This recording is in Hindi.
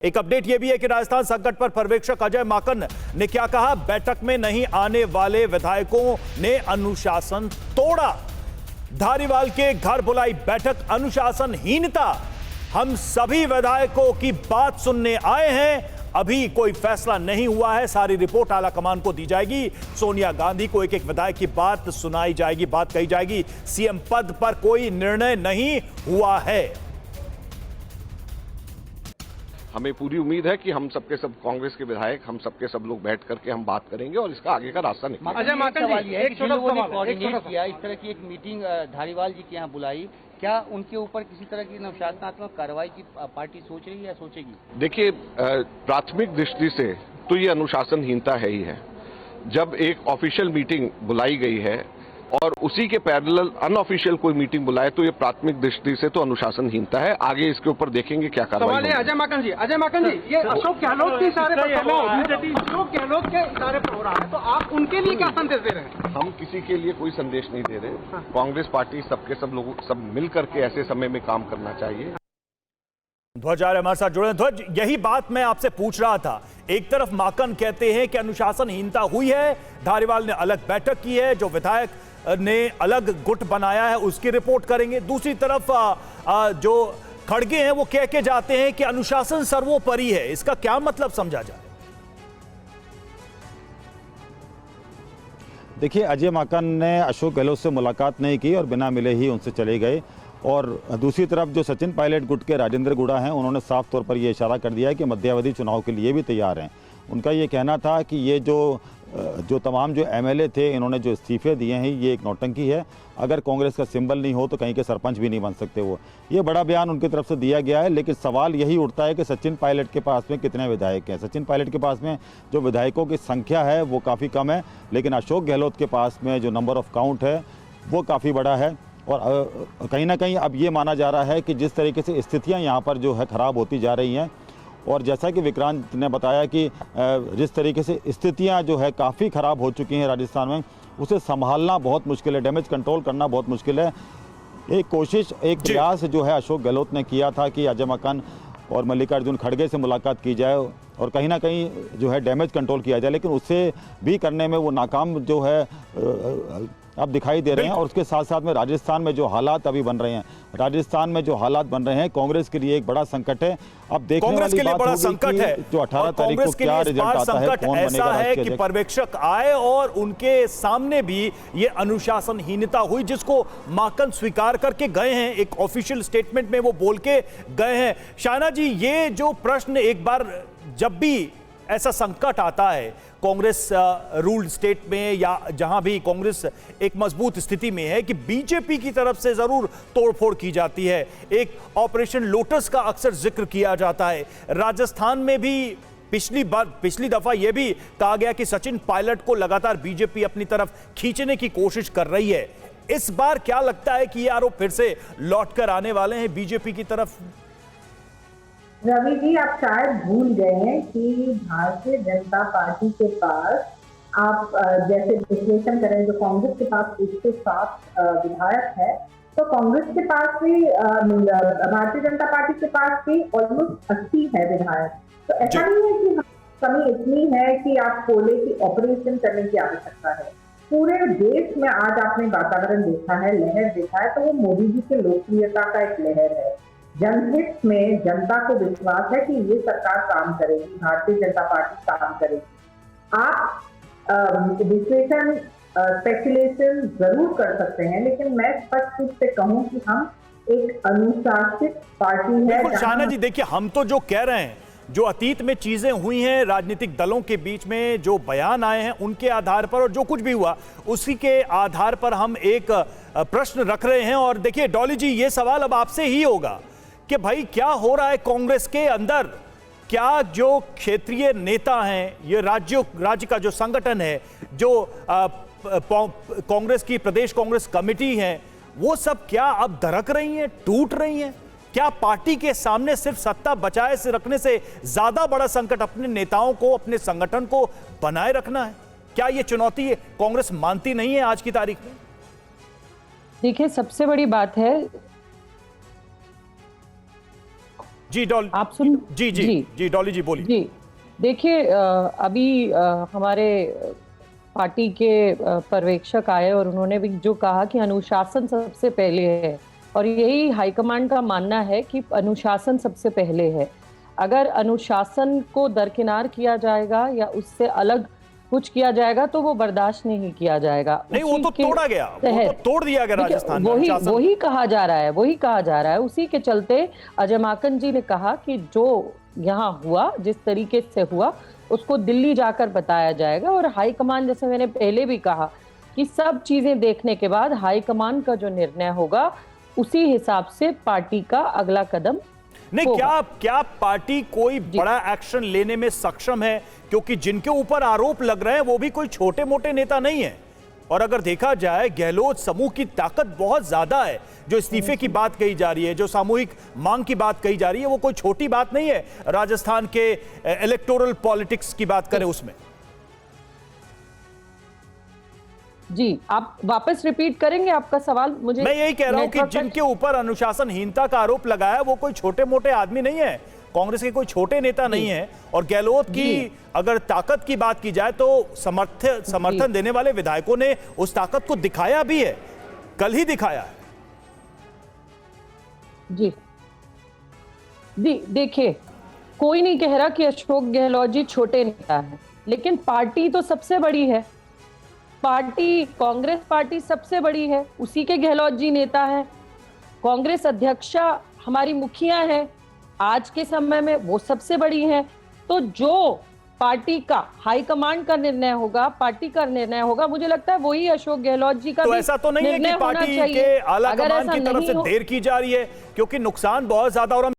एक अपडेट यह भी है कि राजस्थान संकट पर पर्यवेक्षक अजय माकन ने क्या कहा। बैठक में नहीं आने वाले विधायकों ने अनुशासन तोड़ा। धारीवाल के घर बुलाई बैठक, अनुशासनहीनता। हम सभी विधायकों की बात सुनने आए हैं, अभी कोई फैसला नहीं हुआ है। सारी रिपोर्ट आला कमान को दी जाएगी। सोनिया गांधी को एक एक विधायक की बात सुनाई जाएगी, बात कही जाएगी। सीएम पद पर कोई निर्णय नहीं हुआ है। हमें पूरी उम्मीद है कि हम सबके सब कांग्रेस के विधायक, हम सबके सब लोग बैठ करके हम बात करेंगे और इसका आगे का रास्ता निकालेंगे। अजय माकन जी, एक छोटा सवाल कोऑर्डिनेट किया, इस तरह की एक मीटिंग धारीवाल जी के यहाँ बुलाई, क्या उनके ऊपर किसी तरह की अनुशासनात्मक कार्रवाई की पार्टी सोच रही है या सोचेगी? देखिए, प्राथमिक दृष्टि से तो ये अनुशासनहीनता है ही है। जब एक ऑफिशियल मीटिंग बुलाई गई है और उसी के पैरेलल अनऑफिशियल कोई मीटिंग बुलाए तो ये प्राथमिक दृष्टि से तो अनुशासनहीनता है। आगे इसके ऊपर देखेंगे क्या कार्रवाई होगी। अजय माकन जी, ये अशोक गहलोत के इशारे पर अशोक गहलोत के इशारे पर हो रहा है, तो आप उनके लिए क्या संदेश दे रहे हैं? हम किसी के लिए कोई संदेश नहीं दे रहे। कांग्रेस पार्टी सबके सब लोगों सब मिल करके ऐसे समय में काम करना चाहिए। ध्वज आ रहे हमारे साथ जुड़े। ध्वज, यही बात मैं आपसे पूछ रहा था। एक तरफ माकन कहते हैं कि अनुशासनहीनता हुई है, धारीवाल ने अलग बैठक की है, जो विधायक ने अलग गुट बनाया है उसकी रिपोर्ट करेंगे। दूसरी तरफ जो खड़गे हैं वो कह के जाते हैं कि अनुशासन सर्वोपरि है। इसका क्या मतलब समझा जाए? देखिए, अजय माकन ने अशोक गहलोत से मुलाकात नहीं की और बिना मिले ही उनसे चले गए। और दूसरी तरफ जो सचिन पायलट गुट के राजेंद्र गुड़ा हैं, उन्होंने साफ तौर पर यह इशारा कर दिया है कि मध्यावधि चुनाव के लिए भी तैयार हैं। उनका ये कहना था कि ये जो तमाम जो एमएलए थे, इन्होंने जो इस्तीफे दिए हैं, ये एक नौटंकी है। अगर कांग्रेस का सिंबल नहीं हो तो कहीं के सरपंच भी नहीं बन सकते। वो ये बड़ा बयान उनकी तरफ से दिया गया है। लेकिन सवाल यही उठता है कि सचिन पायलट के पास में कितने विधायक हैं। सचिन पायलट के पास में जो विधायकों की संख्या है वो काफ़ी कम है, लेकिन अशोक गहलोत के पास में जो नंबर ऑफ काउंट है वो काफ़ी बड़ा है। और कहीं ना कहीं अब ये माना जा रहा है कि जिस तरीके से स्थितियाँ यहाँ पर जो है ख़राब होती जा रही हैं, और जैसा कि विक्रांत ने बताया कि जिस तरीके से स्थितियां जो है काफ़ी ख़राब हो चुकी हैं राजस्थान में, उसे संभालना बहुत मुश्किल है, डैमेज कंट्रोल करना बहुत मुश्किल है। एक कोशिश, एक प्रयास जो है अशोक गहलोत ने किया था कि अजय माकन और मल्लिकार्जुन खड़गे से मुलाकात की जाए और कहीं ना कहीं जो है डैमेज कंट्रोल किया जाए, लेकिन उससे भी करने में वो नाकाम जो है अब दिखाई दे रहे हैं। और उसके साथ साथ में राजस्थान में जो हालात अभी बन रहे हैं, राजस्थान में जो हालात बन रहे हैं, कांग्रेस के लिए एक बड़ा संकट है। अब देखने वाली बात होगी कि जो 18 तारीख को क्या रिजल्ट आता है, कौन बनेगा राष्ट्रीय अध्यक्ष। कि पर्यवेक्षक आए और उनके सामने भी ये अनुशासनहीनता हुई, जिसको माकन स्वीकार करके गए हैं। एक ऑफिशियल स्टेटमेंट में वो बोल के गए हैं। शाहना जी, ये जो प्रश्न एक बार जब भी ऐसा संकट आता है कांग्रेस रूल्ड स्टेट में या जहां भी कांग्रेस एक मजबूत स्थिति में है, कि बीजेपी की तरफ से जरूर तोड़फोड़ की जाती है। एक ऑपरेशन लोटस का अक्सर जिक्र किया जाता है। राजस्थान में भी पिछली दफा यह भी कहा गया कि सचिन पायलट को लगातार बीजेपी अपनी तरफ खींचने की कोशिश कर रही है। इस बार क्या लगता है कि ये आरोप फिर से लौट कर आने वाले हैं बीजेपी की तरफ? रवि जी, आप शायद भूल गए हैं कि भारतीय जनता पार्टी के पास आप जैसे विश्लेषण करें, जो कांग्रेस के पास 107 विधायक है, तो कांग्रेस के पास भी भारतीय जनता पार्टी के पास भी ऑलमोस्ट 80 है विधायक। तो ऐसा नहीं है कि कमी इतनी है कि आप बोले कि ऑपरेशन करने की आवश्यकता है। पूरे देश में आज आपने वातावरण देखा है, लहर देखा है, तो वो मोदी जी की लोकप्रियता का एक लहर है। जनहित में जनता को विश्वास है कि ये सरकार काम करेगी, भारतीय जनता पार्टी काम करेगी। आप विश्लेषण स्पेकुलेशन जरूर कर सकते हैं, लेकिन मैं स्पष्ट रूप से कहूं कि हम एक अनुशासित पार्टी है। शाहना जी, देखिए, हम तो जो कह रहे हैं, जो अतीत में चीजें हुई हैं, राजनीतिक दलों के बीच में जो बयान आए हैं, उनके आधार पर और जो कुछ भी हुआ उसी के आधार पर हम एक प्रश्न रख रहे हैं। और देखिए डॉली जी, ये सवाल अब आपसे ही होगा कि भाई क्या हो रहा है कांग्रेस के अंदर? क्या जो क्षेत्रीय नेता हैं, ये राज्य का जो संगठन है, जो कांग्रेस की प्रदेश कांग्रेस कमेटी है, वो सब क्या अब दरक रही हैं, टूट रही हैं? क्या पार्टी के सामने सिर्फ सत्ता बचाए से रखने से ज्यादा बड़ा संकट अपने नेताओं को, अपने संगठन को बनाए रखना है? क्या ये चुनौती कांग्रेस मानती नहीं है आज की तारीख में? देखिए, सबसे बड़ी बात है जी डॉली, आप सुन जी जी जी डॉली जी बोलिए। जी देखिए, अभी हमारे पार्टी के पर्यवेक्षक आए और उन्होंने भी जो कहा कि अनुशासन सबसे पहले है, और यही हाईकमांड का मानना है कि अनुशासन सबसे पहले है। अगर अनुशासन को दरकिनार किया जाएगा या उससे अलग कुछ किया जाएगा तो वो बर्दाश्त नहीं किया जाएगा। नहीं, वो तो तोड़ा गया, वो तो तोड़ दिया गया राजस्थान में। वही कहा जा रहा है, वही कहा जा रहा है। उसी के चलते अजय माकन जी ने कहा कि जो यहाँ हुआ, जिस तरीके से हुआ, उसको दिल्ली जाकर बताया जाएगा। और हाईकमान, जैसे मैंने पहले भी कहा, कि सब चीजें देखने के बाद हाईकमान का जो निर्णय होगा उसी हिसाब से पार्टी का अगला कदम नहीं। क्या पार्टी कोई बड़ा एक्शन लेने में सक्षम है? क्योंकि जिनके ऊपर आरोप लग रहे हैं वो भी कोई छोटे मोटे नेता नहीं है, और अगर देखा जाए गहलोत समूह की ताकत बहुत ज्यादा है। जो इस्तीफे की बात कही जा रही है, जो सामूहिक मांग की बात कही जा रही है, वो कोई छोटी बात नहीं है। राजस्थान के इलेक्टोरल पॉलिटिक्स की बात करें उसमें। जी, आप वापस रिपीट करेंगे आपका सवाल? मुझे मैं यही कह रहा हूं कि जिनके ऊपर अनुशासनहीनता का आरोप लगाया वो कोई छोटे मोटे आदमी नहीं है, कांग्रेस के कोई छोटे नेता नहीं है। और गहलोत की अगर ताकत की बात की जाए तो समर्थन देने वाले विधायकों ने उस ताकत को दिखाया भी है, कल ही दिखाया है। जी देखिए, कोई नहीं कह रहा कि अशोक गहलोत जी छोटे नेता हैं, लेकिन पार्टी तो सबसे बड़ी है। पार्टी, कांग्रेस पार्टी सबसे बड़ी है, उसी के गहलोत जी नेता हैं। कांग्रेस अध्यक्षा हमारी मुखिया है, आज के समय में वो सबसे बड़ी हैं। तो जो पार्टी का हाईकमांड का निर्णय होगा, पार्टी का निर्णय होगा, मुझे लगता है वही अशोक गहलोत जी का तो ऐसा तो नहीं है कि पार्टी के आला कमान की तरफ से देर की जा रही है, क्योंकि नुकसान बहुत ज्यादा। और